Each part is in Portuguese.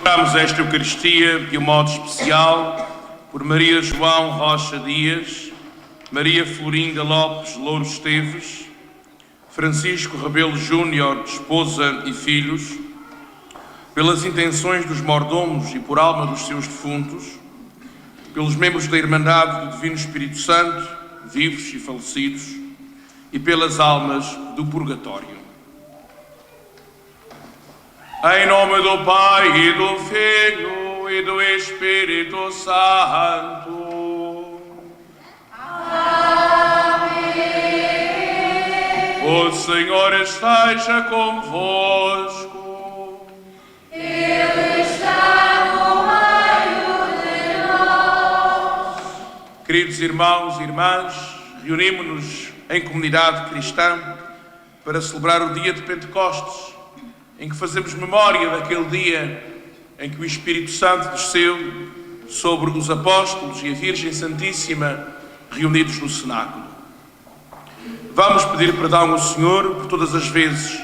Celebramos esta Eucaristia de um modo especial por Maria João Rocha Dias, Maria Florinda Lopes Louro Esteves, Francisco Rebelo Júnior, esposa e filhos, pelas intenções dos mordomos e por alma dos seus defuntos, pelos membros da Irmandade do Divino Espírito Santo, vivos e falecidos, e pelas almas do purgatório. Em nome do Pai e do Filho e do Espírito Santo. Amém. O Senhor esteja convosco. Ele está no meio de nós. Queridos irmãos e irmãs, reunimos-nos em comunidade cristã para celebrar o dia de Pentecostes, em que fazemos memória daquele dia em que o Espírito Santo desceu sobre os apóstolos e a Virgem Santíssima reunidos no cenáculo. Vamos pedir perdão ao Senhor por todas as vezes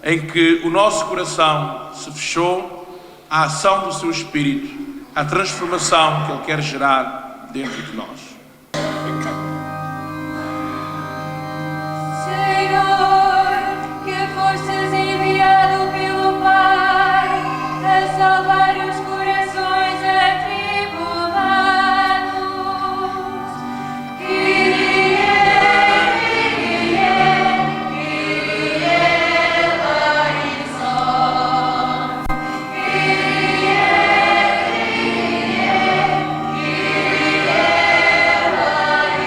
em que o nosso coração se fechou à ação do seu Espírito, à transformação que Ele quer gerar dentro de nós. Salvar os corações atribulados. Kyrie, Kyrie, Kyrie eleison. Kyrie, Kyrie,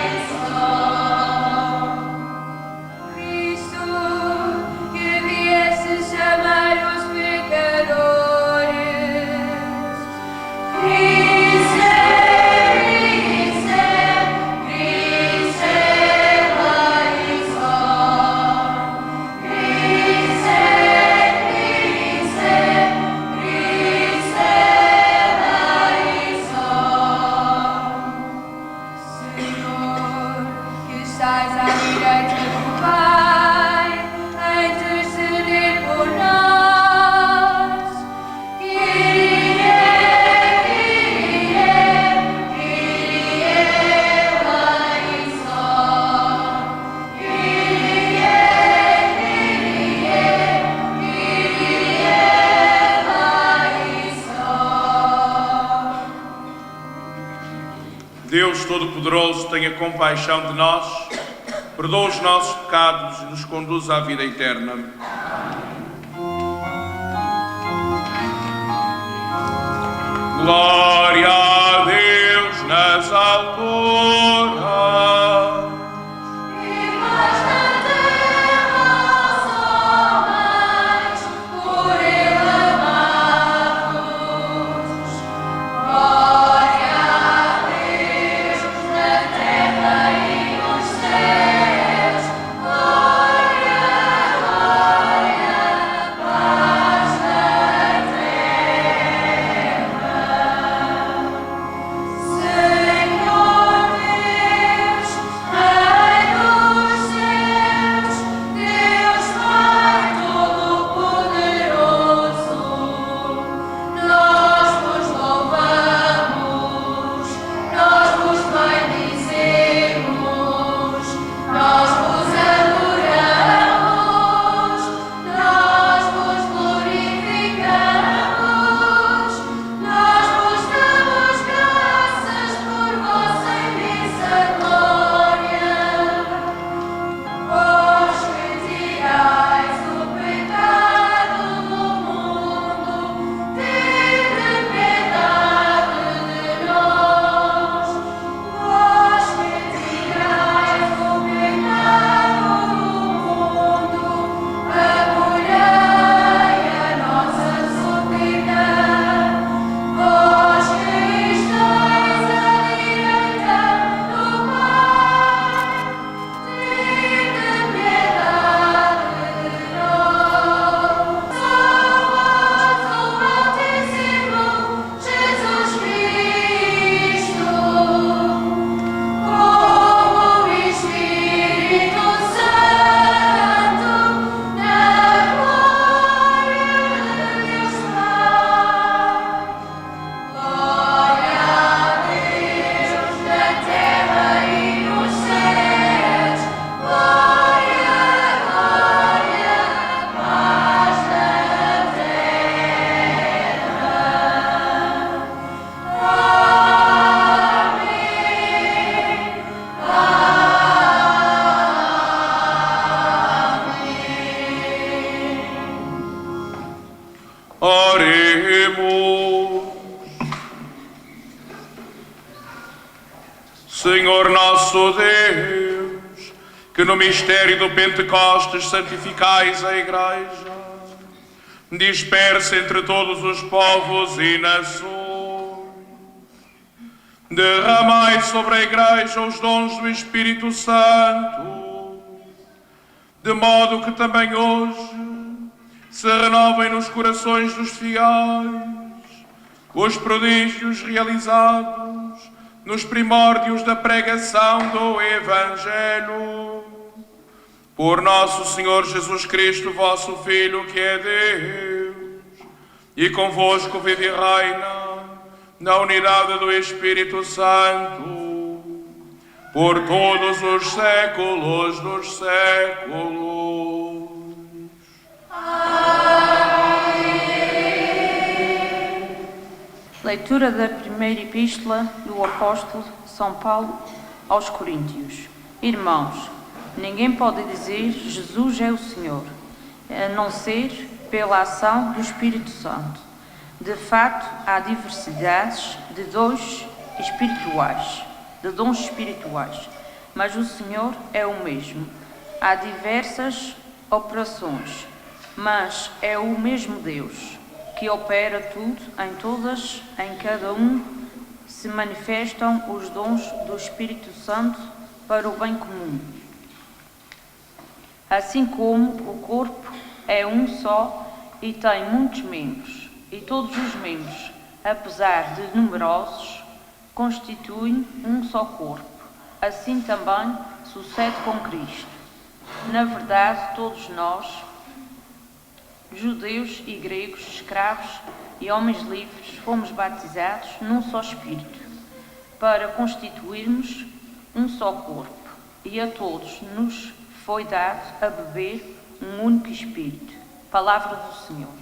eleison. Cristo, que viesse chamar os pecadores. Deus Todo-Poderoso, tenha compaixão de nós, perdoa os nossos pecados e nos conduz à vida eterna. Glória a Deus nas alturas. Oremos. Senhor nosso Deus, que no mistério do Pentecostes santificais a Igreja, dispersa entre todos os povos e nações, derramai sobre a Igreja os dons do Espírito Santo, de modo que também hoje se renovem nos corações dos fiéis os prodígios realizados nos primórdios da pregação do Evangelho. Por nosso Senhor Jesus Cristo, vosso Filho, que é Deus, e convosco vive e reina na unidade do Espírito Santo, por todos os séculos dos séculos. Leitura da primeira epístola do apóstolo São Paulo aos Coríntios. Irmãos, ninguém pode dizer Jesus é o Senhor, a não ser pela ação do Espírito Santo. De facto, há diversidades de dons espirituais, mas o Senhor é o mesmo. Há diversas operações, mas é o mesmo Deus que opera tudo em todas, em cada um se manifestam os dons do Espírito Santo para o bem comum. Assim como o corpo é um só e tem muitos membros, e todos os membros, apesar de numerosos, constituem um só corpo. Assim também sucede com Cristo. Na verdade, todos nós, judeus e gregos, escravos e homens livres, fomos batizados num só Espírito, para constituirmos um só corpo, e a todos nos foi dado a beber um único Espírito. Palavra do Senhor.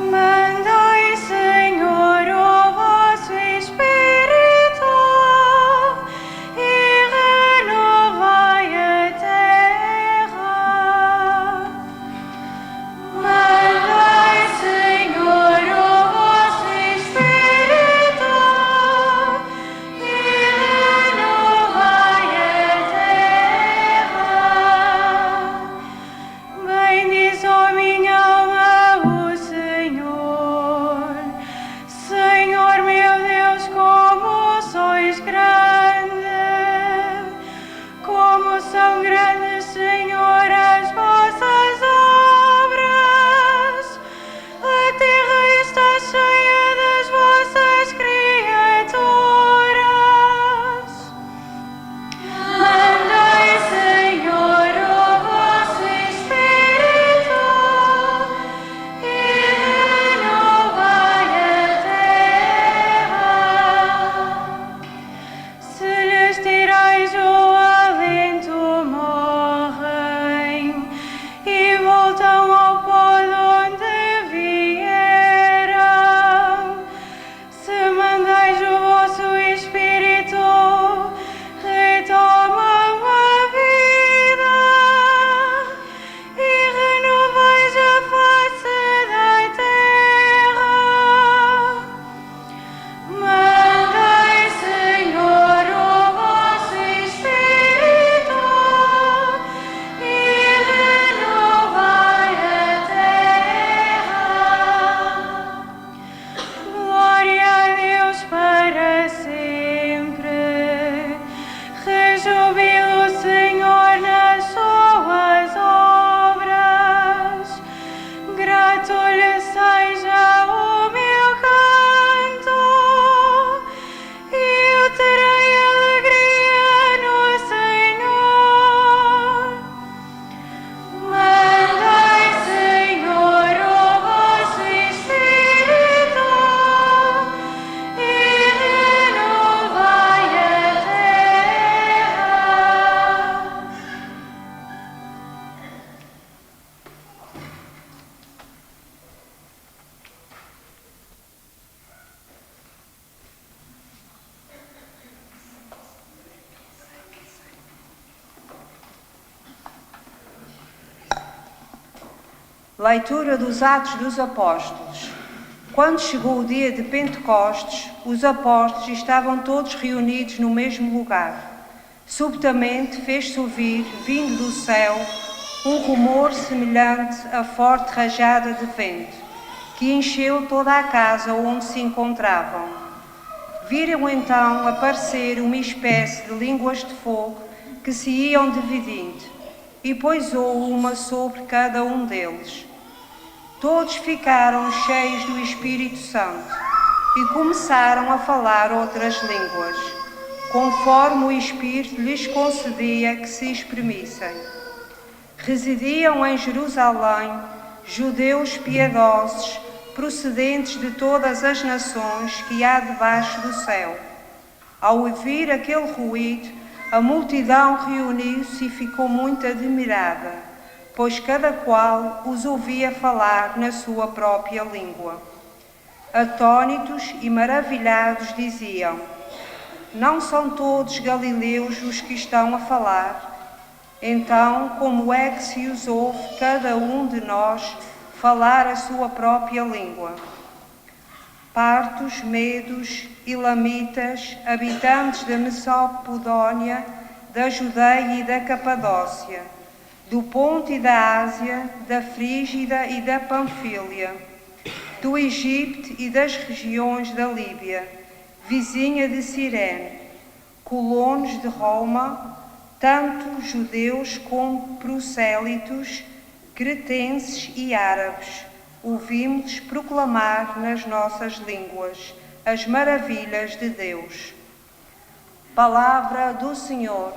Mandai, Senhor, o vosso Espírito e renovai a terra. Mandai, Senhor, Leitura dos Atos dos Apóstolos. Quando chegou o dia de Pentecostes, os apóstolos estavam todos reunidos no mesmo lugar. Subitamente fez-se ouvir, vindo do céu, um rumor semelhante a forte rajada de vento, que encheu toda a casa onde se encontravam. Viram então aparecer uma espécie de línguas de fogo que se iam dividindo, e pousou uma sobre cada um deles. Todos ficaram cheios do Espírito Santo e começaram a falar outras línguas, conforme o Espírito lhes concedia que se exprimissem. Residiam em Jerusalém judeus piedosos, procedentes de todas as nações que há debaixo do céu. Ao ouvir aquele ruído, a multidão reuniu-se e ficou muito admirada, pois cada qual os ouvia falar na sua própria língua. Atônitos e maravilhados diziam: não são todos galileus os que estão a falar? Então, como é que se os ouve cada um de nós falar a sua própria língua? Partos, medos, elamitas, habitantes da Mesopotâmia, da Judeia e da Capadócia, do Ponto e da Ásia, da Frígida e da Panfília, do Egito e das regiões da Líbia, vizinha de Cirene, colonos de Roma, tanto judeus como prosélitos, cretenses e árabes, ouvimos proclamar nas nossas línguas as maravilhas de Deus. Palavra do Senhor.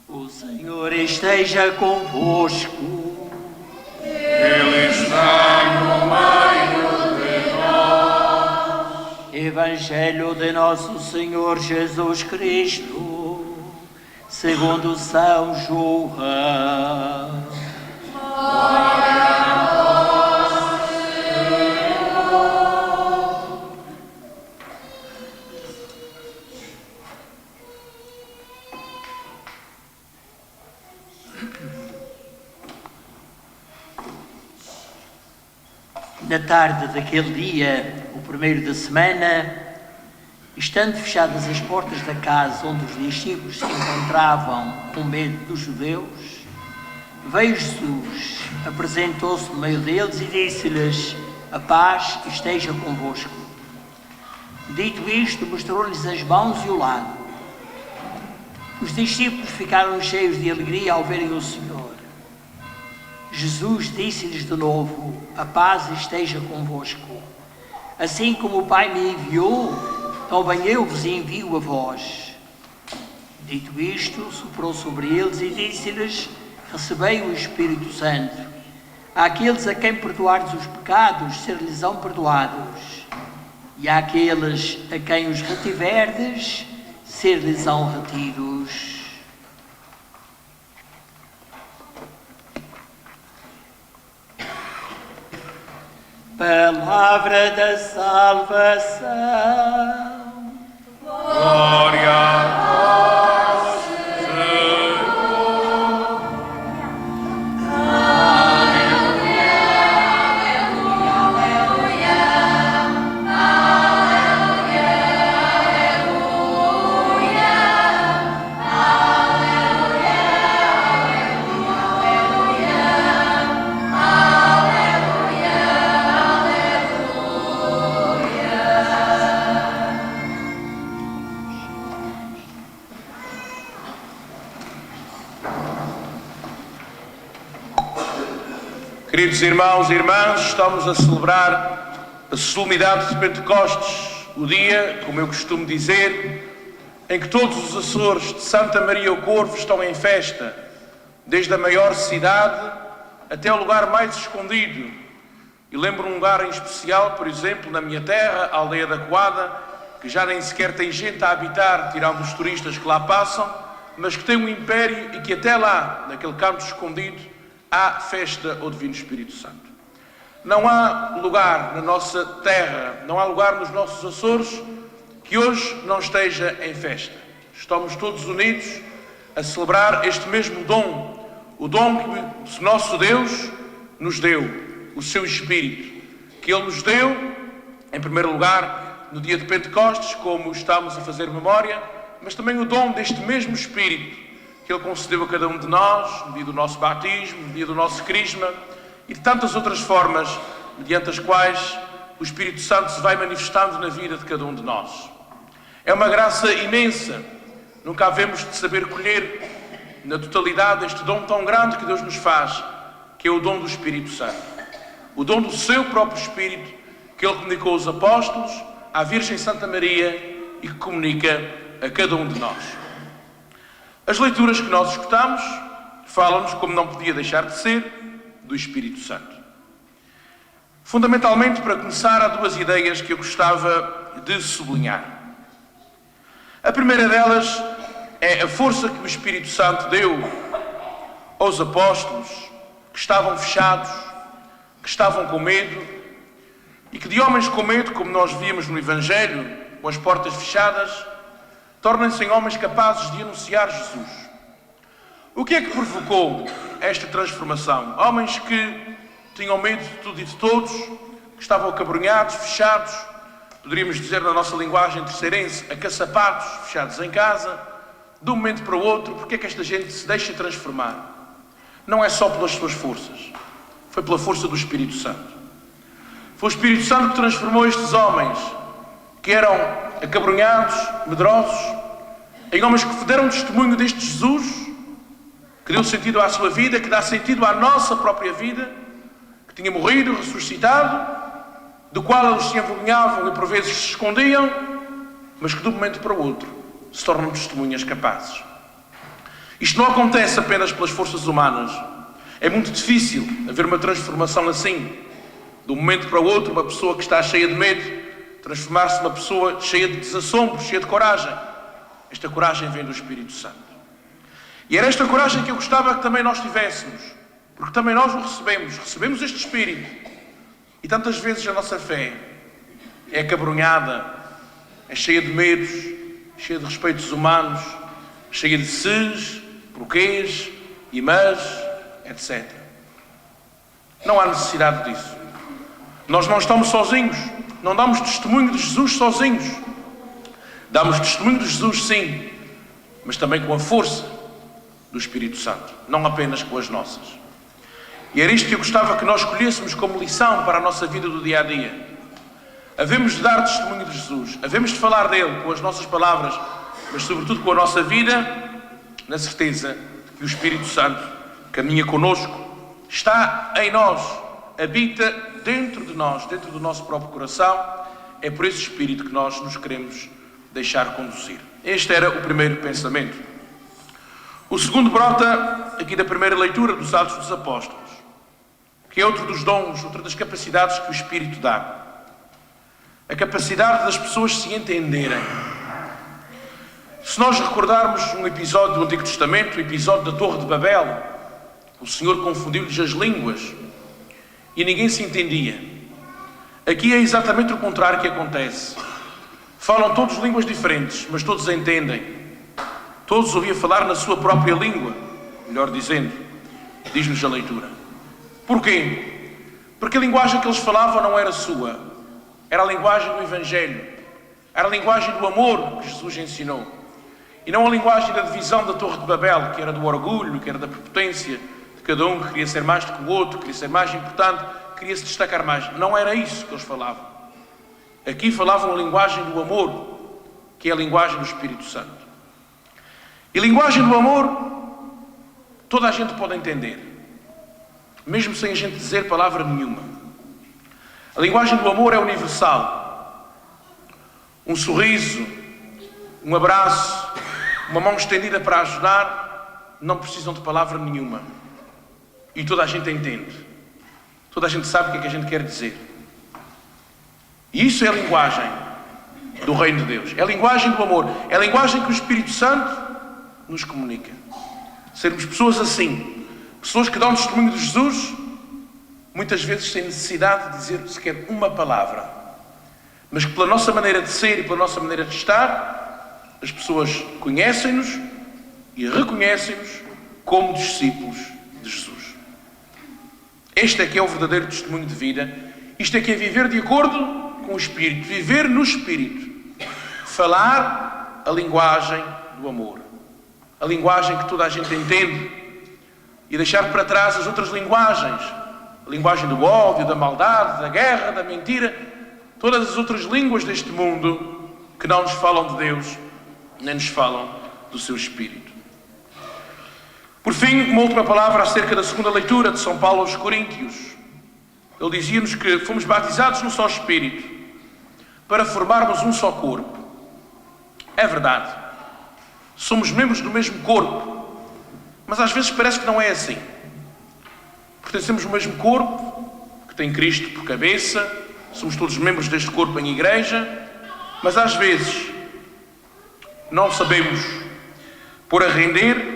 O Senhor esteja convosco. Ele está no meio de nós. Evangelho de nosso Senhor Jesus Cristo, segundo São João. Na tarde daquele dia, o primeiro da semana, estando fechadas as portas da casa onde os discípulos se encontravam com medo dos judeus, veio Jesus, apresentou-se no meio deles e disse-lhes: a paz esteja convosco. Dito isto, mostrou-lhes as mãos e o lado. Os discípulos ficaram cheios de alegria ao verem o Senhor. Jesus disse-lhes de novo: a paz esteja convosco. Assim como o Pai me enviou, também eu vos envio a vós. Dito isto, soprou sobre eles e disse-lhes: recebei o Espírito Santo. Àqueles a quem perdoardes os pecados, ser-lhes-ão perdoados. E àqueles a quem os retiverdes, ser-lhes-ão retidos. Palavra da salvação. Glória a vós, Senhor. Queridos irmãos e irmãs, estamos a celebrar a solenidade de Pentecostes, o dia, como eu costumo dizer, em que todos os Açores de Santa Maria o Corvo estão em festa, desde a maior cidade até o lugar mais escondido. E lembro um lugar em especial, por exemplo, na minha terra, a Aldeia da Coada, que já nem sequer tem gente a habitar, tirando os turistas que lá passam, mas que tem um império e que até lá, naquele canto escondido, há festa ao Divino Espírito Santo. Não há lugar na nossa terra, não há lugar nos nossos Açores que hoje não esteja em festa. Estamos todos unidos a celebrar este mesmo dom, o dom que o nosso Deus nos deu, o seu Espírito, que Ele nos deu, em primeiro lugar, no dia de Pentecostes, como estamos a fazer memória, mas também o dom deste mesmo Espírito, que Ele concedeu a cada um de nós, no dia do nosso batismo, no dia do nosso crisma, e de tantas outras formas, mediante as quais o Espírito Santo se vai manifestando na vida de cada um de nós. É uma graça imensa, nunca havemos de saber colher na totalidade este dom tão grande que Deus nos faz, que é o dom do Espírito Santo. O dom do seu próprio Espírito, que Ele comunicou aos apóstolos, à Virgem Santa Maria e que comunica a cada um de nós. As leituras que nós escutamos falam-nos, como não podia deixar de ser, do Espírito Santo. Fundamentalmente, para começar, há duas ideias que eu gostava de sublinhar. A primeira delas é a força que o Espírito Santo deu aos apóstolos que estavam fechados, que estavam com medo e que de homens com medo, como nós víamos no Evangelho, com as portas fechadas, tornam-se em homens capazes de anunciar Jesus. O que é que provocou esta transformação? Homens que tinham medo de tudo e de todos, que estavam acabrunhados, fechados, poderíamos dizer na nossa linguagem terceirense, acaçapados, fechados em casa, de um momento para o outro. Porque é que esta gente se deixa transformar? Não é só pelas suas forças, foi pela força do Espírito Santo. Foi o Espírito Santo que transformou estes homens, que eram acabrunhados, medrosos, em homens que deram testemunho deste Jesus, que deu sentido à sua vida, que dá sentido à nossa própria vida, que tinha morrido, ressuscitado, do qual eles se envergonhavam e por vezes se escondiam, mas que de um momento para o outro se tornam testemunhas capazes. Isto não acontece apenas pelas forças humanas. É muito difícil haver uma transformação assim. De um momento para o outro, uma pessoa que está cheia de medo, transformar-se numa pessoa cheia de desassombro, cheia de coragem. Esta coragem vem do Espírito Santo. E era esta coragem que eu gostava que também nós tivéssemos, porque também nós o recebemos este Espírito. E tantas vezes a nossa fé é acabrunhada, é cheia de medos, cheia de respeitos humanos, cheia de ses, porquês e mas, etc. Não há necessidade disso. Nós não estamos sozinhos, não damos testemunho de Jesus sozinhos. Damos testemunho de Jesus, sim, mas também com a força do Espírito Santo, não apenas com as nossas. E era isto que eu gostava que nós escolhêssemos como lição para a nossa vida do dia a dia. Havemos de dar testemunho de Jesus, havemos de falar dele com as nossas palavras, mas sobretudo com a nossa vida, na certeza de que o Espírito Santo caminha connosco, está em nós, habita dentro de nós, dentro do nosso próprio coração. É por esse Espírito que nós nos queremos deixar conduzir. Este era o primeiro pensamento. O segundo brota aqui da primeira leitura dos Atos dos Apóstolos, que é outro dos dons, outra das capacidades que o Espírito dá. A capacidade das pessoas se entenderem. Se nós recordarmos um episódio do Antigo Testamento, o episódio da Torre de Babel, o Senhor confundiu-lhes as línguas e ninguém se entendia. Aqui é exatamente o contrário que acontece. Falam todos línguas diferentes, mas todos entendem. Todos ouviam falar na sua própria língua, melhor dizendo, diz-nos a leitura. Porquê? Porque a linguagem que eles falavam não era sua, era a linguagem do Evangelho, era a linguagem do amor que Jesus ensinou, e não a linguagem da divisão da Torre de Babel, que era do orgulho, que era da prepotência de cada um, que queria ser mais do que o outro, queria ser mais importante, queria se destacar mais. Não era isso que eles falavam. Aqui falavam a linguagem do amor, que é a linguagem do Espírito Santo. E a linguagem do amor, toda a gente pode entender, mesmo sem a gente dizer palavra nenhuma. A linguagem do amor é universal. Um sorriso, um abraço, uma mão estendida para ajudar, não precisam de palavra nenhuma. E toda a gente entende. Toda a gente sabe o que é que a gente quer dizer. E isso é a linguagem do Reino de Deus. É a linguagem do amor. É a linguagem que o Espírito Santo nos comunica. Sermos pessoas assim. Pessoas que dão testemunho de Jesus, muitas vezes sem necessidade de dizer sequer uma palavra. Mas que pela nossa maneira de ser e pela nossa maneira de estar, as pessoas conhecem-nos e reconhecem-nos como discípulos de Jesus. Este é que é o verdadeiro testemunho de vida. Isto é que é viver de acordo com o Espírito, viver no Espírito, falar a linguagem do amor, a linguagem que toda a gente entende, e deixar para trás as outras linguagens, a linguagem do ódio, da maldade, da guerra, da mentira, todas as outras línguas deste mundo que não nos falam de Deus, nem nos falam do seu Espírito. Por fim, uma última palavra acerca da segunda leitura de São Paulo aos Coríntios. Ele dizia-nos que fomos batizados no só Espírito para formarmos um só corpo. É verdade. Somos membros do mesmo corpo, mas às vezes parece que não é assim. Pertencemos ao mesmo corpo, que tem Cristo por cabeça, somos todos membros deste corpo em igreja, mas às vezes não sabemos pôr a render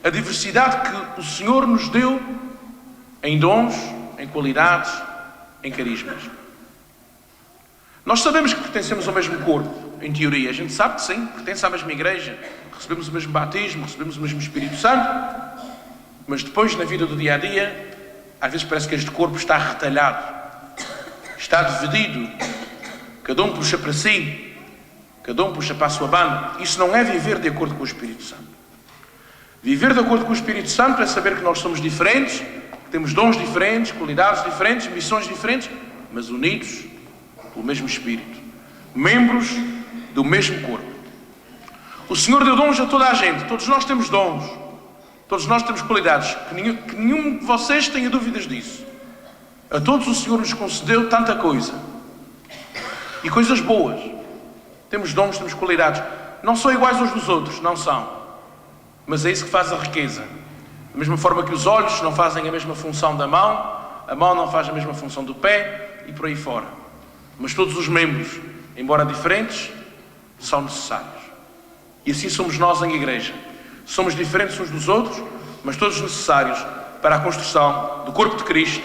a diversidade que o Senhor nos deu em dons, em qualidades, em carismas. Nós sabemos que pertencemos ao mesmo corpo, em teoria. A gente sabe que sim, pertence à mesma igreja, recebemos o mesmo batismo, recebemos o mesmo Espírito Santo, mas depois, na vida do dia-a-dia, às vezes parece que este corpo está retalhado, está dividido, cada um puxa para si, cada um puxa para a sua banda. Isso não é viver de acordo com o Espírito Santo. Viver de acordo com o Espírito Santo é saber que nós somos diferentes, que temos dons diferentes, qualidades diferentes, missões diferentes, mas unidos pelo mesmo Espírito, membros do mesmo corpo. O Senhor deu dons a toda a gente, todos nós temos dons, todos nós temos qualidades, que nenhum de vocês tenha dúvidas disso. A todos o Senhor nos concedeu tanta coisa, e coisas boas. Temos dons, temos qualidades, não são iguais uns dos outros, não são. Mas é isso que faz a riqueza. Da mesma forma que os olhos não fazem a mesma função da mão, a mão não faz a mesma função do pé e por aí fora. Mas todos os membros, embora diferentes, são necessários. E assim somos nós em igreja. Somos diferentes uns dos outros, mas todos necessários para a construção do corpo de Cristo,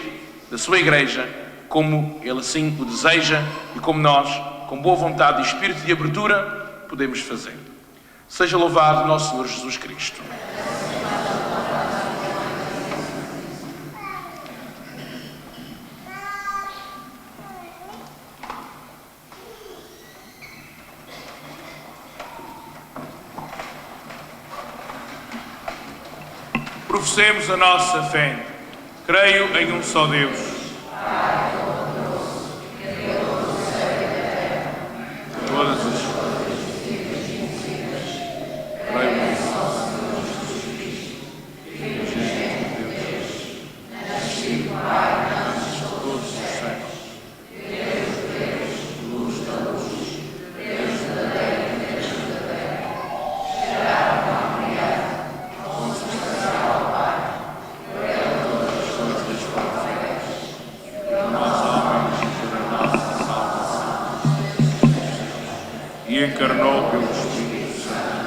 da sua igreja, como Ele assim o deseja e como nós, com boa vontade e espírito de abertura, podemos fazer. Seja louvado nosso Senhor Jesus Cristo. Professemos a nossa fé. Creio em um só Deus. Todas as creio em se encarnou pelo Espírito Santo.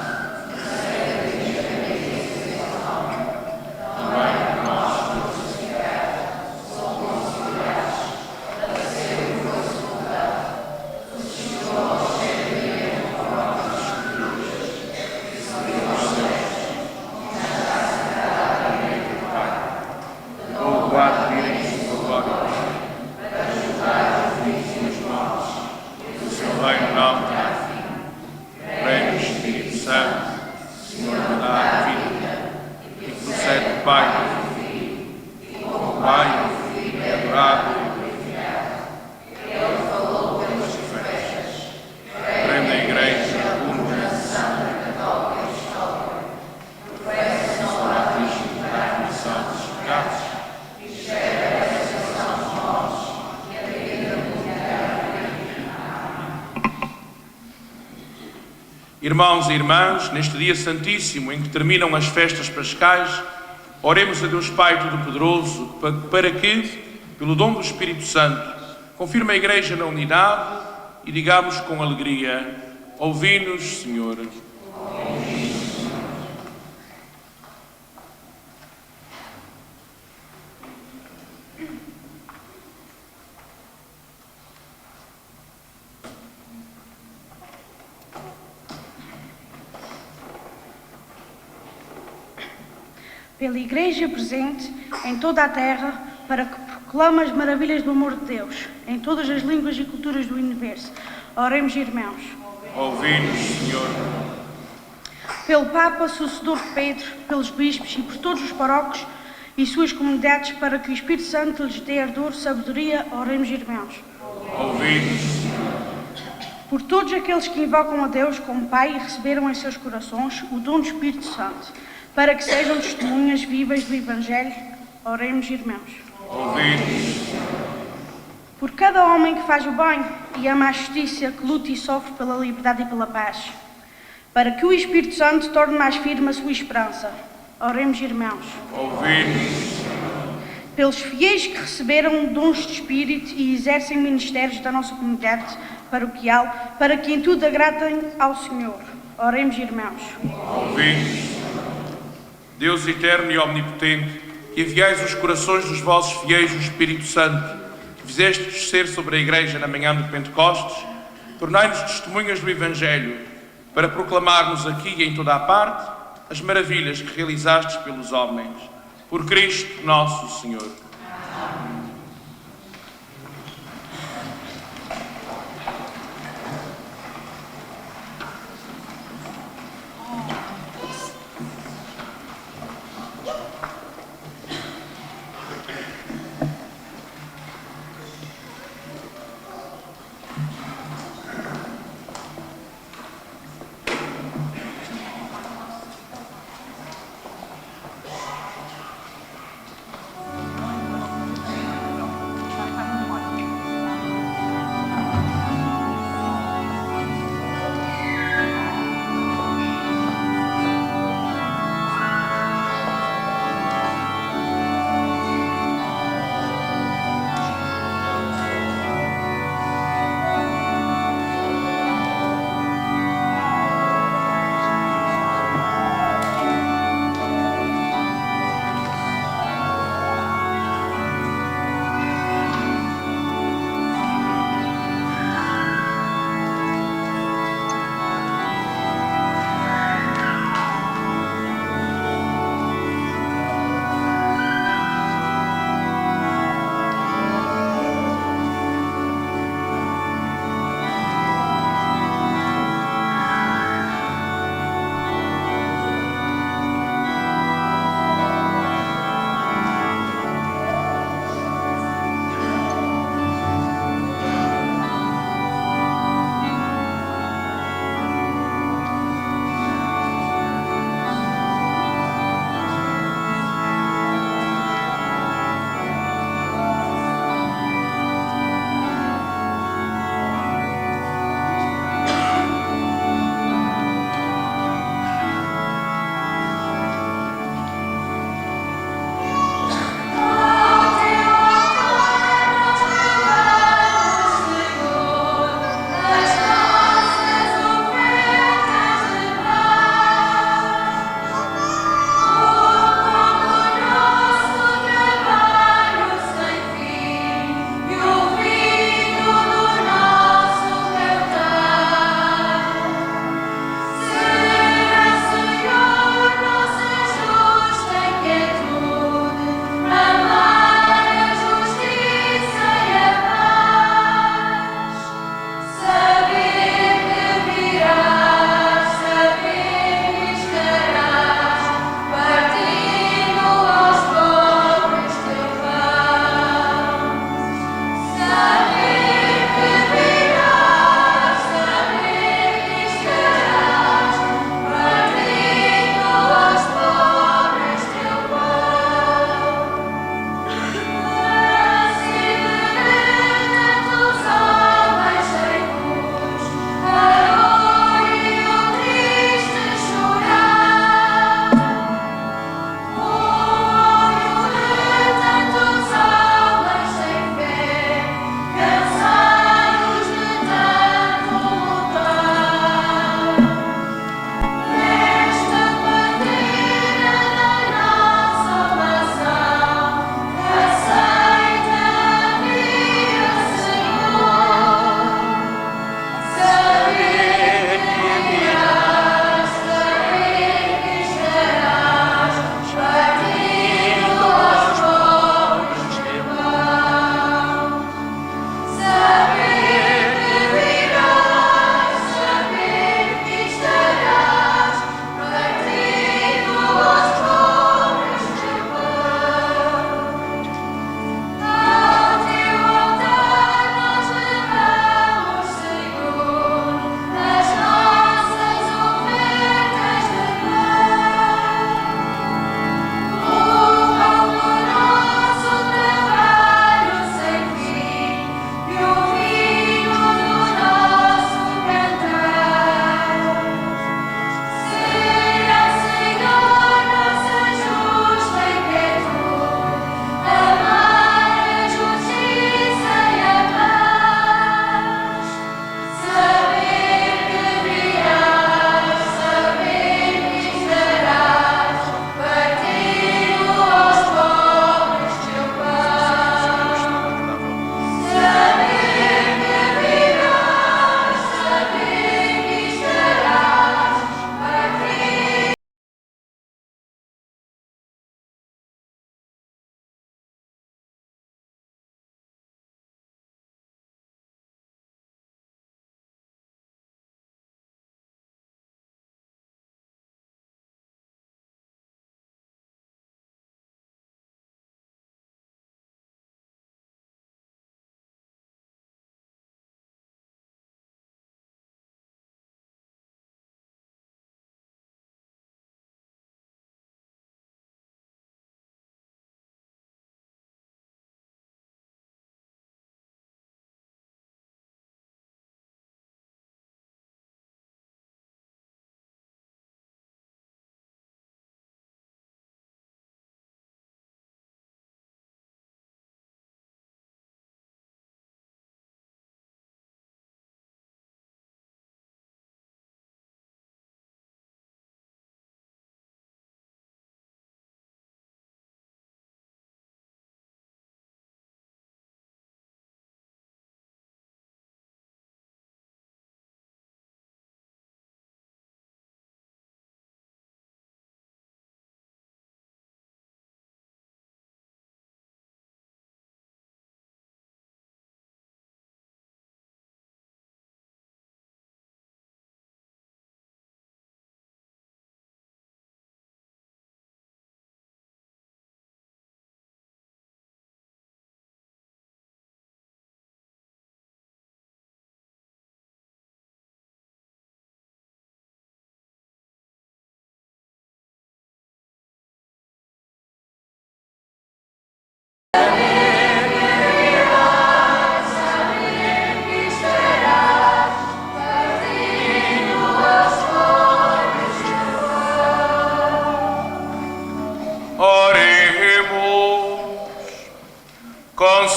Irmãos e irmãs, neste dia santíssimo em que terminam as festas pascais, oremos a Deus Pai Todo-Poderoso para que, pelo dom do Espírito Santo, confirme a Igreja na unidade e digamos com alegria: ouvi-nos, Senhor. Pela Igreja presente em toda a terra, para que proclame as maravilhas do amor de Deus, em todas as línguas e culturas do universo. Oremos, irmãos. Ouvi-nos, Senhor. Pelo Papa, sucessor de Pedro, pelos bispos e por todos os paróquios e suas comunidades, para que o Espírito Santo lhes dê ardor, sabedoria. Oremos, irmãos. Ouvi-nos, por todos aqueles que invocam a Deus como Pai e receberam em seus corações o dom do Espírito Santo, para que sejam testemunhas vivas do Evangelho. Oremos, irmãos. ouvi-nos, Por cada homem que faz o bem e ama a justiça, que luta e sofre pela liberdade e pela paz, para que o Espírito Santo torne mais firme a sua esperança. Oremos, irmãos. ouvi-nos, Pelos fiéis que receberam dons de Espírito e exercem ministérios da nossa comunidade paroquial, para que em tudo agradem ao Senhor. Oremos, irmãos. ouvi-nos. Deus eterno e omnipotente, que enviais os corações dos vossos fiéis o Espírito Santo, que fizeste descer sobre a Igreja na manhã de Pentecostes, tornai-nos testemunhas do Evangelho, para proclamarmos aqui e em toda a parte as maravilhas que realizastes pelos homens. Por Cristo nosso Senhor.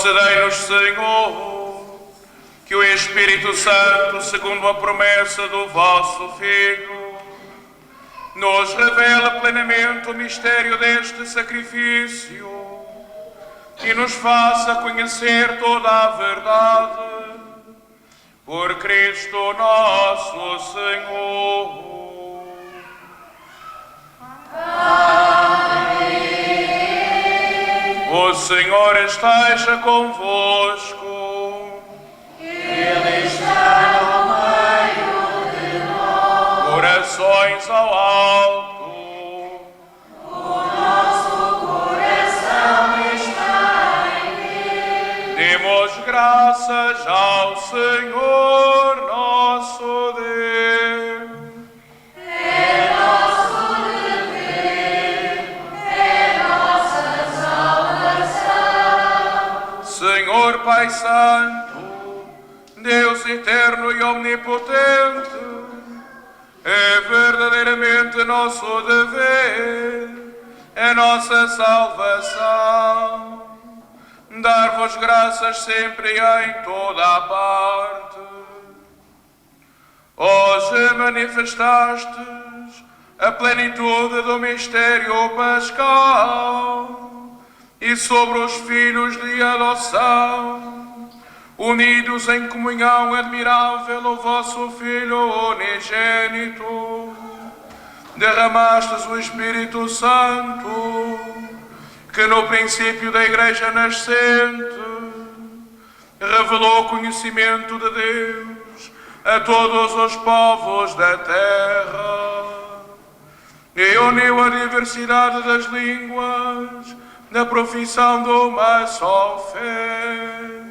Concedei-nos, Senhor, que o Espírito Santo, segundo a promessa do vosso Filho, nos revela plenamente o mistério deste sacrifício e nos faça conhecer toda a verdade. Por Cristo nosso Senhor. Amém. O Senhor esteja convosco. Ele está no meio de nós. Corações ao alto. O nosso coração está em Deus. Demos graças ao Senhor nosso Deus. É nosso dever, é nossa salvação. Senhor Pai Santo, Deus eterno e omnipotente, é verdadeiramente nosso dever, é nossa salvação. Dar-vos graças sempre e em toda a parte. Hoje manifestastes a plenitude do mistério pascal e sobre os filhos de adoção, unidos em comunhão admirável o vosso Filho unigênito, derramastes o Espírito Santo, que no princípio da Igreja nascente revelou o conhecimento de Deus a todos os povos da terra e uniu a diversidade das línguas na profissão de uma só fé.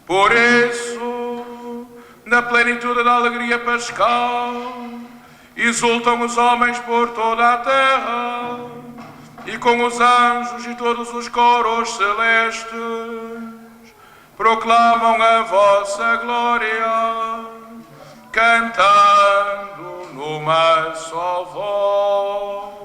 Por isso, na plenitude da alegria pascal, exultam os homens por toda a terra, e com os anjos e todos os coros celestes proclamam a vossa glória, cantando numa só voz.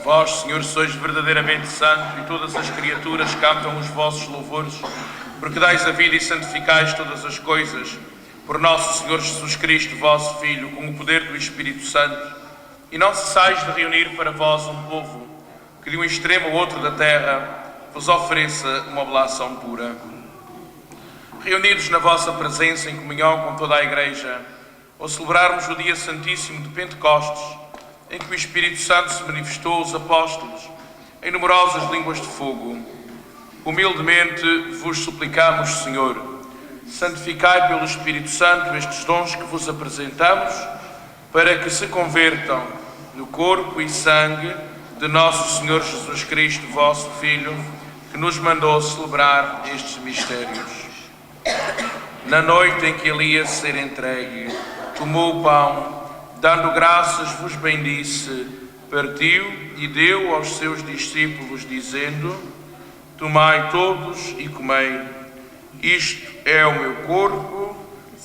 Vós, Senhor, sois verdadeiramente santo e todas as criaturas cantam os vossos louvores, porque dais a vida e santificais todas as coisas, por nosso Senhor Jesus Cristo, vosso Filho, com o poder do Espírito Santo, e não cessais de reunir para vós um povo que de um extremo ao outro da terra vos ofereça uma oblação pura. Reunidos na vossa presença em comunhão com toda a Igreja, ao celebrarmos o dia santíssimo de Pentecostes, em que o Espírito Santo se manifestou aos apóstolos em numerosas línguas de fogo, humildemente vos suplicamos, Senhor, santificai pelo Espírito Santo estes dons que vos apresentamos, para que se convertam no corpo e sangue de nosso Senhor Jesus Cristo, vosso Filho, que nos mandou celebrar estes mistérios. Na noite em que ele ia ser entregue, tomou o pão, dando graças, vos bendisse, partiu e deu aos seus discípulos, dizendo: Tomai todos e comei. Isto é o meu corpo,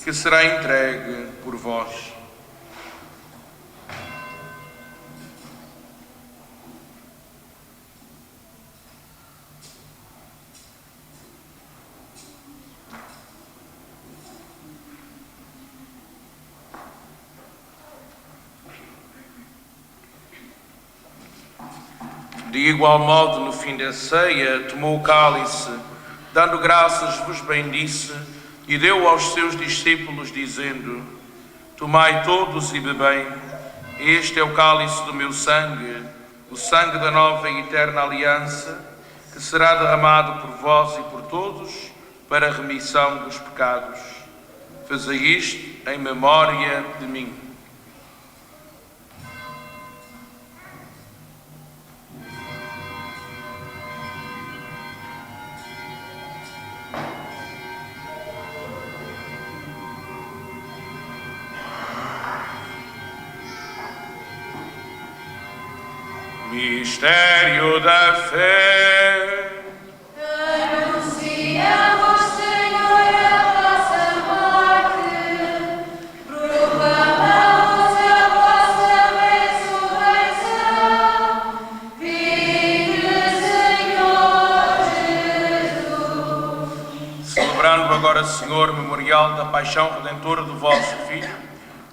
que será entregue por vós. De igual modo, no fim da ceia, tomou o cálice, dando graças, vos bendisse, e deu aos seus discípulos, dizendo: Tomai todos e bebei, este é o cálice do meu sangue, o sangue da nova e eterna aliança, que será derramado por vós e por todos, para a remissão dos pecados. Fazei isto em memória de mim. Mistério da fé. Anunciamos, Senhor, a vossa morte, proclamamos a vossa ressurreição. Vinde, Senhor Jesus. Celebrando agora, Senhor, o memorial da paixão redentora do vosso Filho,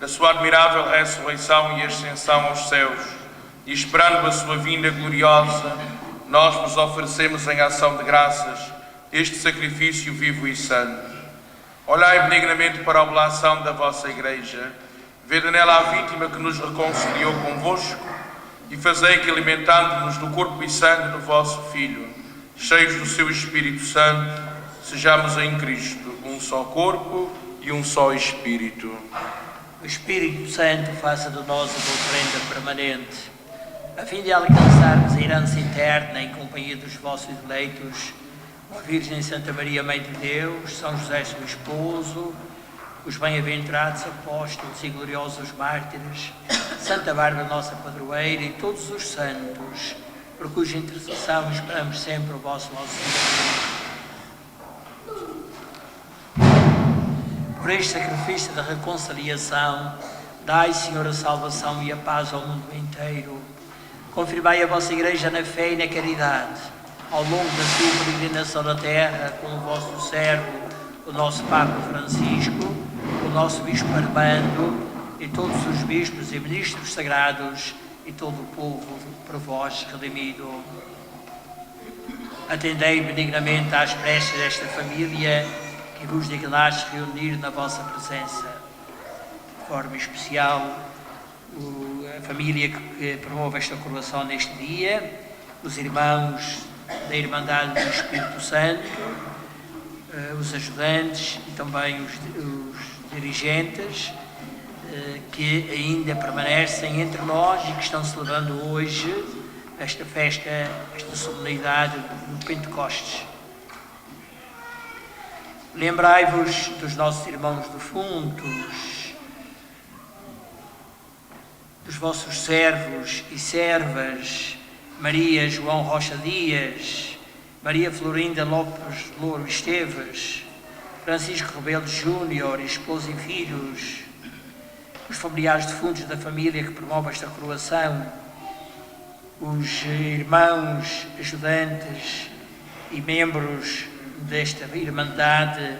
da sua admirável ressurreição e ascensão aos céus, e esperando a sua vinda gloriosa, nós vos oferecemos em ação de graças este sacrifício vivo e santo. Olhai benignamente para a oblação da vossa Igreja, vede nela a vítima que nos reconciliou convosco, e fazei que, alimentando-nos do corpo e sangue do vosso Filho, cheios do seu Espírito Santo, sejamos em Cristo um só corpo e um só Espírito. O Espírito Santo faça de nós uma oferenda permanente, a fim de alcançarmos a herança eterna em companhia dos vossos eleitos, a Virgem Santa Maria, Mãe de Deus, São José, seu esposo, os bem-aventurados apóstolos e gloriosos mártires, Santa Bárbara, nossa padroeira, e todos os santos, por cuja intercessão esperamos sempre o vosso auxílio. Por este sacrifício da reconciliação, dai, Senhor, a salvação e a paz ao mundo inteiro. Confirmai a vossa Igreja na fé e na caridade, ao longo da sua peregrinação na terra, com o vosso servo, o nosso Papa Francisco, o nosso Bispo Armando, e todos os bispos e ministros sagrados, e todo o povo por vós redimido. Atendei benignamente às preces desta família, que vos dignaste reunir na vossa presença. De forma especial, a família que promove esta coroação neste dia, os irmãos da Irmandade do Espírito Santo, os ajudantes e também os dirigentes que ainda permanecem entre nós e que estão celebrando hoje esta festa, esta solenidade do Pentecostes. Lembrai-vos dos nossos irmãos defuntos, dos vossos servos e servas, Maria João Rocha Dias, Maria Florinda Lopes Louro Esteves, Francisco Rebelo Júnior, esposa e filhos, os familiares defuntos da família que promove esta coroação, os irmãos ajudantes e membros desta Irmandade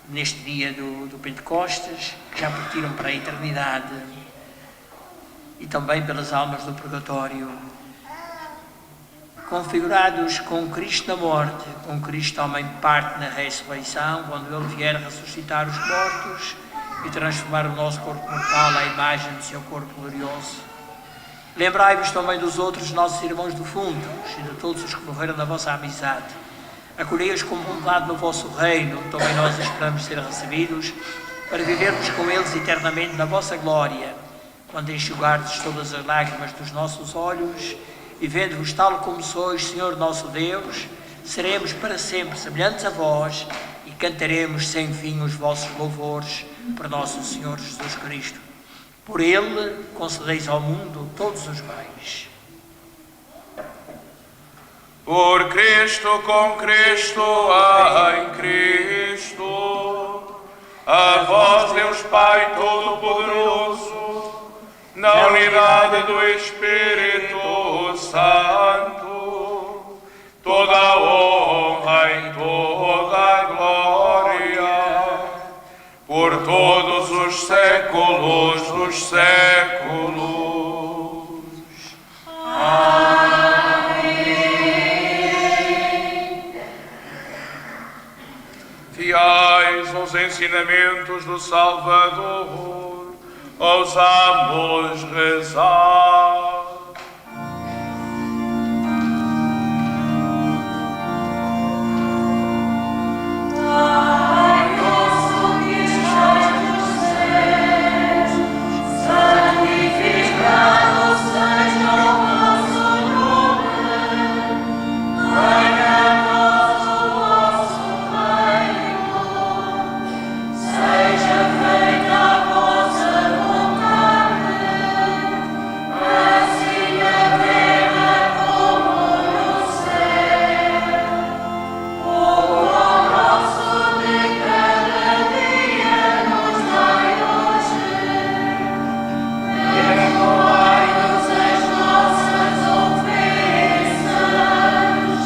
neste dia do Pentecostes, que já partiram para a eternidade, e também pelas almas do purgatório. Configurados com Cristo na morte, com Cristo também parte na ressurreição, quando Ele vier ressuscitar os mortos e transformar o nosso corpo mortal à imagem do seu corpo glorioso. Lembrai-vos também dos outros nossos irmãos defuntos e de todos os que morreram na vossa amizade. Acolhei-os com bondade no vosso reino, também nós esperamos ser recebidos, para vivermos com eles eternamente na vossa glória, quando enxugardes todas as lágrimas dos nossos olhos, e vendo-vos tal como sois, Senhor nosso Deus, seremos para sempre semelhantes a vós e cantaremos sem fim os vossos louvores por nosso Senhor Jesus Cristo. Por Ele concedeis ao mundo todos os bens. Por Cristo, com Cristo, em Cristo, a vós, Deus Pai Todo-Poderoso, na unidade do Espírito Santo, toda a honra e toda a glória, por todos os séculos dos séculos. Fiéis aos ensinamentos do Salvador, ousamos rezar. Pai nosso que estais nos céus, santificado seja o vosso nome. Venha a nós o vosso reino. Seja feita a vossa vontade, assim na terra como no céu. O pão nosso de cada dia nos dai hoje. Perdoai-nos as nossas ofensas,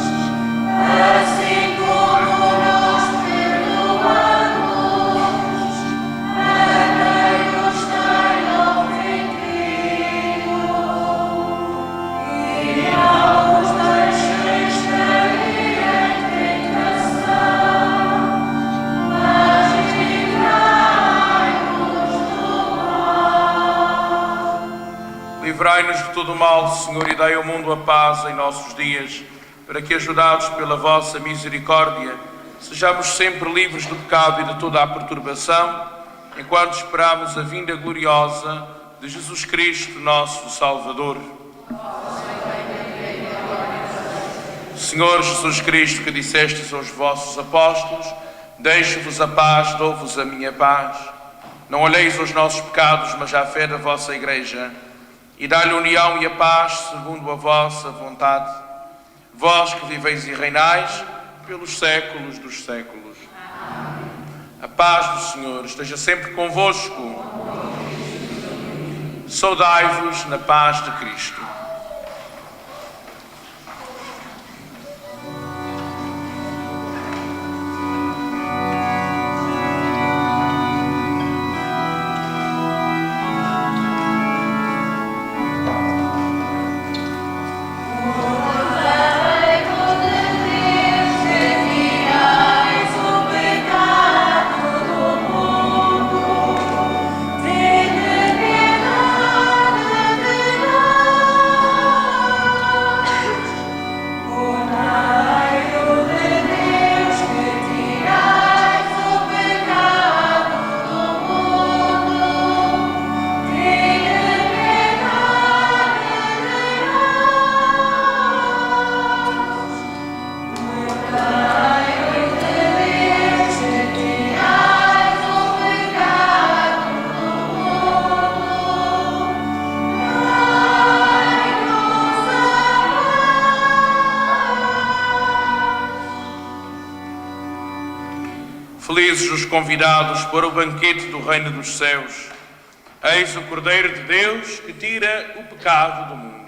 assim como nós perdoamos a quem nos tem ofendido. E não nos deixeis cair em tentação, mas livrai-nos do mal. Livrai-nos de todo o mal, Senhor, e dai ao mundo a paz em nossos dias, para que, ajudados pela vossa misericórdia, sejamos sempre livres do pecado e de toda a perturbação, enquanto esperamos a vinda gloriosa de Jesus Cristo, nosso Salvador. Senhor Jesus Cristo, que dissestes aos vossos apóstolos: deixo-vos a paz, dou-vos a minha paz. Não olheis os nossos pecados, mas à fé da vossa Igreja, e dá-lhe a união e a paz segundo a vossa vontade. Vós que viveis e reinais pelos séculos dos séculos. A paz do Senhor esteja sempre convosco. Saudai-vos na paz de Cristo. Felizes os convidados para o banquete do reino dos céus. Eis o Cordeiro de Deus que tira o pecado do mundo.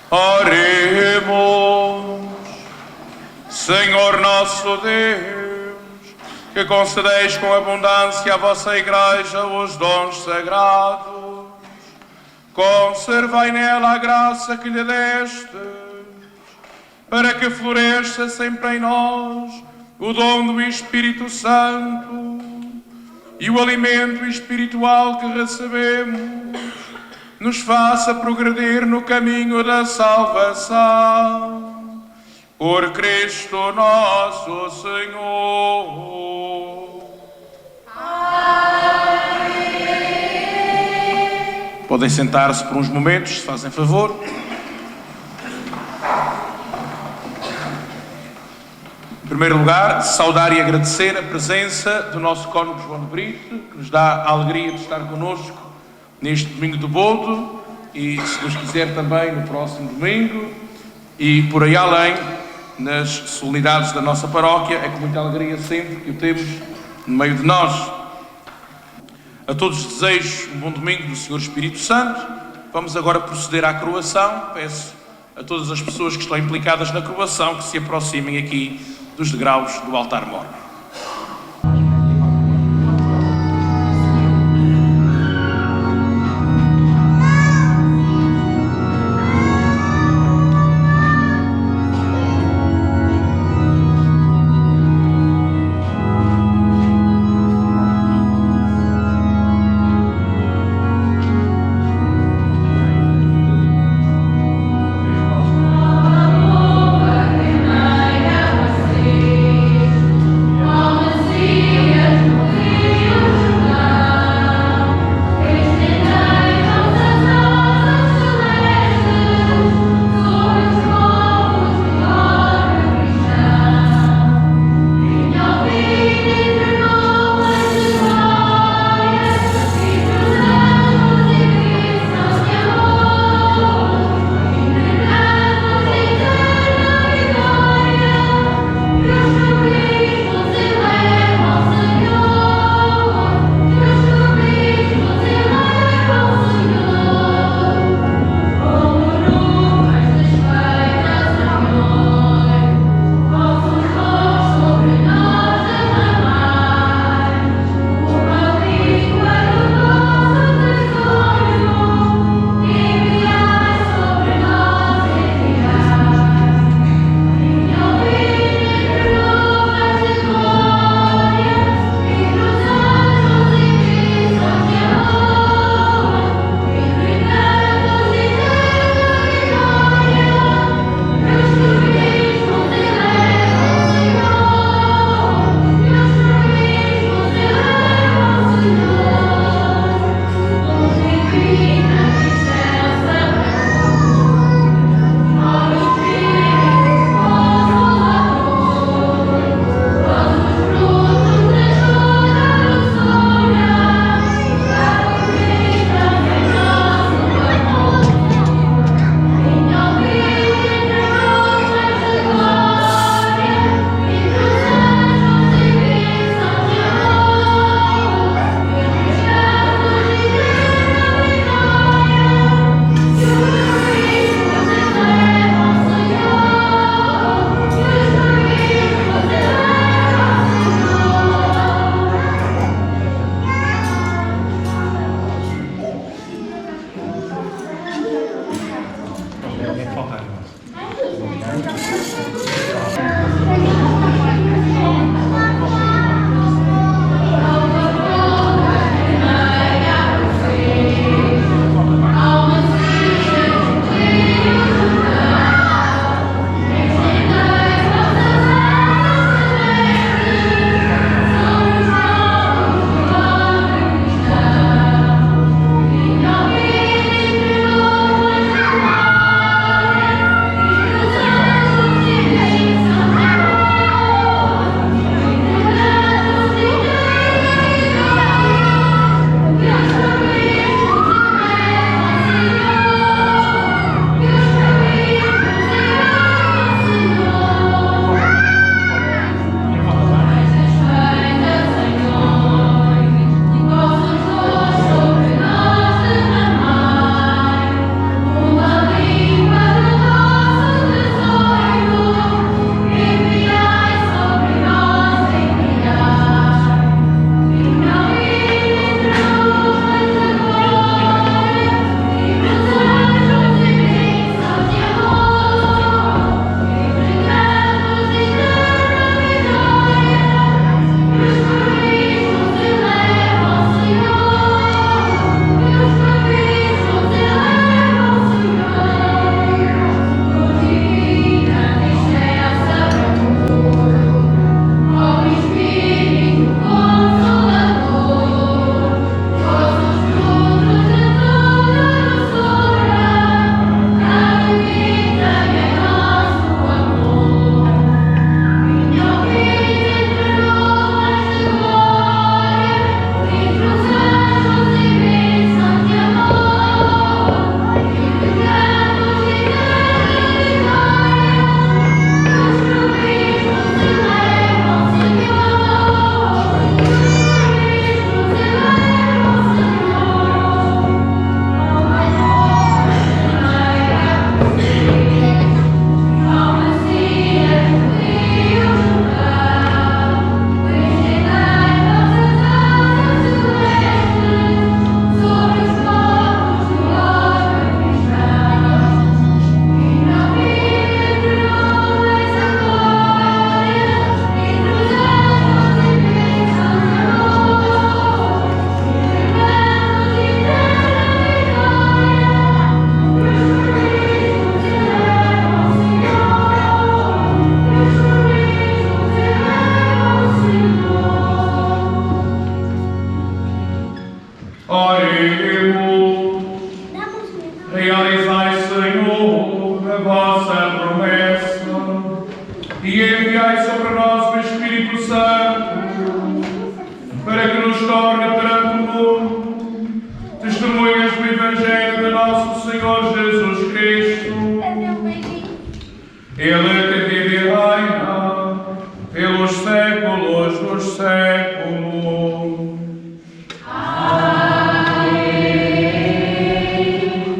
Oremos. Senhor nosso Deus, que concedeis com abundância à vossa Igreja os dons sagrados, conservai nela a graça que lhe destes, para que floresça sempre em nós o dom do Espírito Santo e o alimento espiritual que recebemos nos faça progredir no caminho da salvação. Por Cristo nosso Senhor. Amém. Podem sentar-se por uns momentos, se fazem favor. Em primeiro lugar, saudar e agradecer a presença do nosso cônego João de Brito, que nos dá a alegria de estar connosco neste domingo do Boldo e, se Deus quiser, também no próximo domingo e por aí além, nas solenidades da nossa paróquia. É com muita alegria sempre que o temos no meio de nós. A todos desejo um bom domingo do Senhor Espírito Santo. Vamos agora proceder à coroação. Peço a todas as pessoas que estão implicadas na coroação que se aproximem aqui dos degraus do altar-mor. Realizai, Senhor, a vossa promessa e enviai sobre nós o Espírito Santo para que nos torne perante o mundo testemunhas do Evangelho de nosso Senhor Jesus Cristo. Ele que vive e reina pelos séculos dos séculos.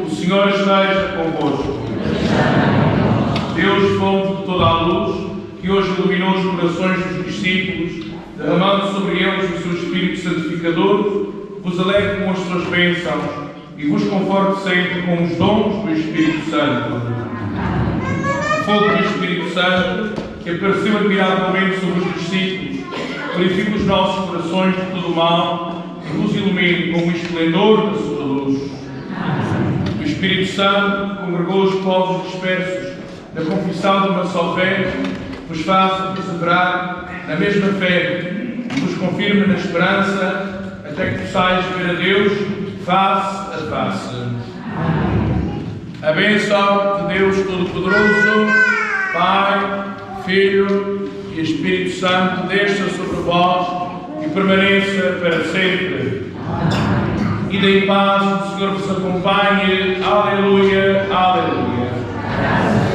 O Senhor esteja convosco. Deus, fonte de toda a luz, que hoje iluminou os corações dos discípulos, derramando sobre eles o seu Espírito santificador, vos alegre com as suas bênçãos e vos conforte sempre com os dons do Espírito Santo. O fogo do Espírito Santo, que apareceu admiravelmente sobre os discípulos, purifica os nossos corações de todo o mal e vos ilumine com o esplendor da sua luz. O Espírito Santo, que congregou os povos dispersos na confissão de uma só fé, vos faça perseverar na mesma fé e vos confirme na esperança até que possais ver a Deus face a face. A bênção de Deus Todo-Poderoso, Pai, Filho e Espírito Santo desça sobre vós e permaneça para sempre. E em paz o Senhor vos acompanhe. Aleluia, aleluia.